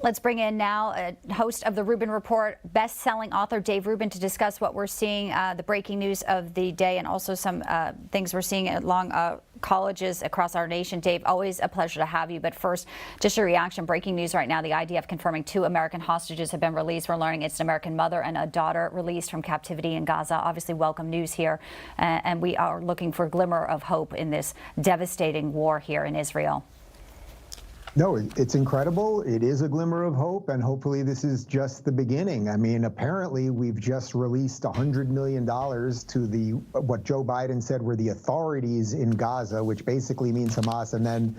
Let's bring in now a host of the Rubin Report, best-selling author Dave Rubin, to discuss what we're seeing, the breaking news of the day, and also some things we're seeing along colleges across our nation. Dave, always a pleasure to have you. But first, just your reaction. Breaking news right now, the IDF confirming 2 American hostages have been released. We're learning it's an American mother and a daughter released from captivity in Gaza. Obviously, welcome news here. And we are looking for a glimmer of hope in this devastating war here in Israel. No, it's incredible. It is a glimmer of hope, and hopefully this is just the beginning. I mean, apparently we've just released $100 million to the what Joe Biden said were the authorities in Gaza, which basically means Hamas, and then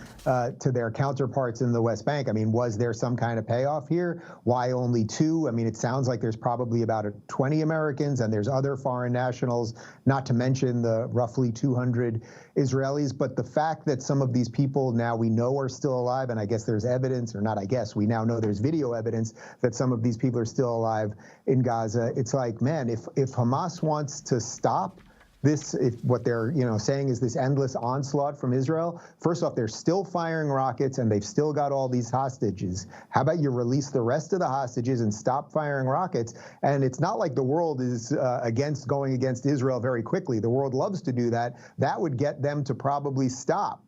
to their counterparts in the West Bank. I mean, was there some kind of payoff here? Why only 2? I mean, it sounds like there's probably about 20 Americans, and there's other foreign nationals, not to mention the roughly 200 Israelis. But the fact that some of these people now we know are still alive, and I guess there's evidence, or not I guess, we now know there's video evidence that some of these people are still alive in Gaza. It's like, man, if Hamas wants to stop this, if what they're saying is this endless onslaught from Israel, first off, they're still firing rockets and they've still got all these hostages. How about you release the rest of the hostages and stop firing rockets? And it's not like the world is going against Israel very quickly. The world loves to do that. That would get them to probably stop.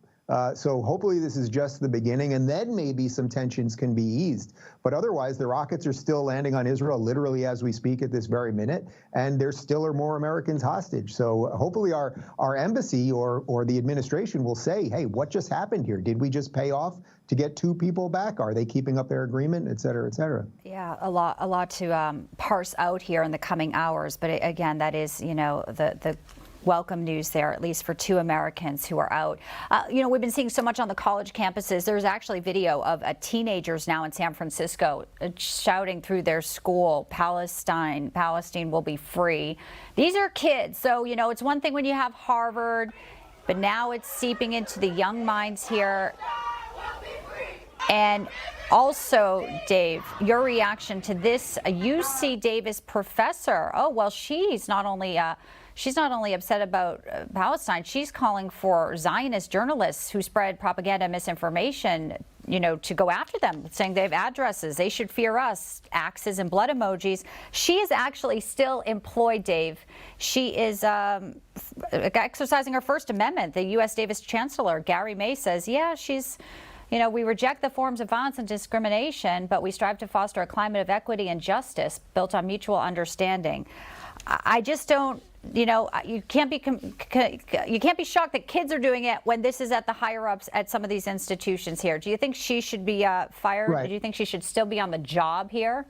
So hopefully this is just the beginning, and then maybe some tensions can be eased. But otherwise, the rockets are still landing on Israel literally as we speak at this very minute, and there still are more Americans hostage. So hopefully our embassy or the administration will say, hey, what just happened here? Did we just pay off to get 2 people back? Are they keeping up their agreement, et cetera, et cetera? Yeah, a lot to parse out here in the coming hours. But again, that is, the welcome news there, at least for 2 Americans who are out. We've been seeing so much on the college campuses. There's actually video of teenagers now in San Francisco shouting through their school, Palestine will be free. These are kids. So, it's one thing when you have Harvard, but now it's seeping into the young minds here. And also, Dave, your reaction to this, a UC Davis professor. Oh, well, she's not only upset about Palestine, she's calling for Zionist journalists who spread propaganda and misinformation, to go after them, saying they have addresses, they should fear us, axes and blood emojis. She is actually still employed, Dave. She is exercising her First Amendment. The U.S. Davis Chancellor, Gary May, says, yeah, she's... we reject the forms of violence and discrimination, but we strive to foster a climate of equity and justice built on mutual understanding. I just don't, you can't be shocked that kids are doing it when this is at the higher ups at some of these institutions here. Do you think she should be fired? Right. Do you think she should still be on the job here?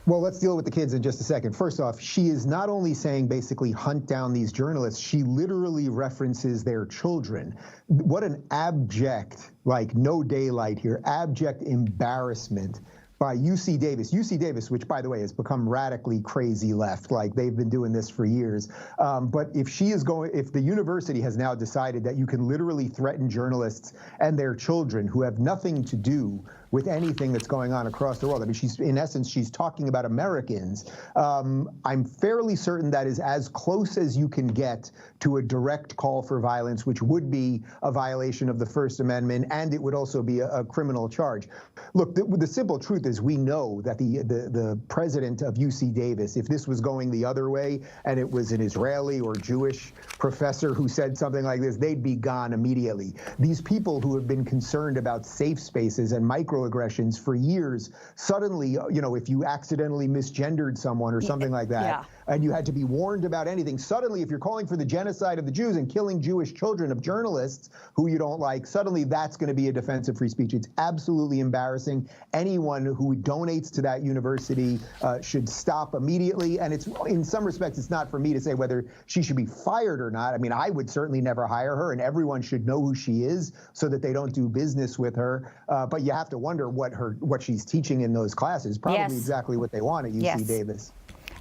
Well, let's deal with the kids in just a second. First off, she is not only saying basically hunt down these journalists, she literally references their children. What an abject, no daylight here, abject embarrassment by UC Davis. UC Davis, which, by the way, has become radically crazy left. They've been doing this for years. But if the university has now decided that you can literally threaten journalists and their children who have nothing to do with anything that's going on across the world. I mean, in essence, she's talking about Americans. I'm fairly certain that is as close as you can get to a direct call for violence, which would be a violation of the First Amendment, and it would also be a criminal charge. Look, the simple truth is we know that the president of UC Davis, if this was going the other way and it was an Israeli or Jewish professor who said something like this, they'd be gone immediately. These people who have been concerned about safe spaces and microaggressions for years, suddenly, if you accidentally misgendered someone or something like that, and you had to be warned about anything, suddenly if you're calling for the genocide of the Jews and killing Jewish children of journalists who you don't like, suddenly that's going to be a defense of free speech. It's absolutely embarrassing. Anyone who donates to that university should stop immediately. And it's, in some respects, it's not for me to say whether she should be fired or not. I mean, I would certainly never hire her, and everyone should know who she is so that they don't do business with her. But you have to wonder what she's teaching in those classes. Probably exactly what they want at UC Davis.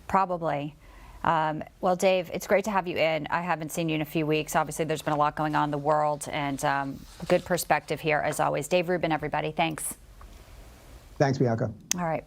Probably. Well, Dave, it's great to have you in. I haven't seen you in a few weeks. Obviously, there's been a lot going on in the world, and good perspective here, as always. Dave Rubin, everybody. Thanks. Thanks, Bianca. All right.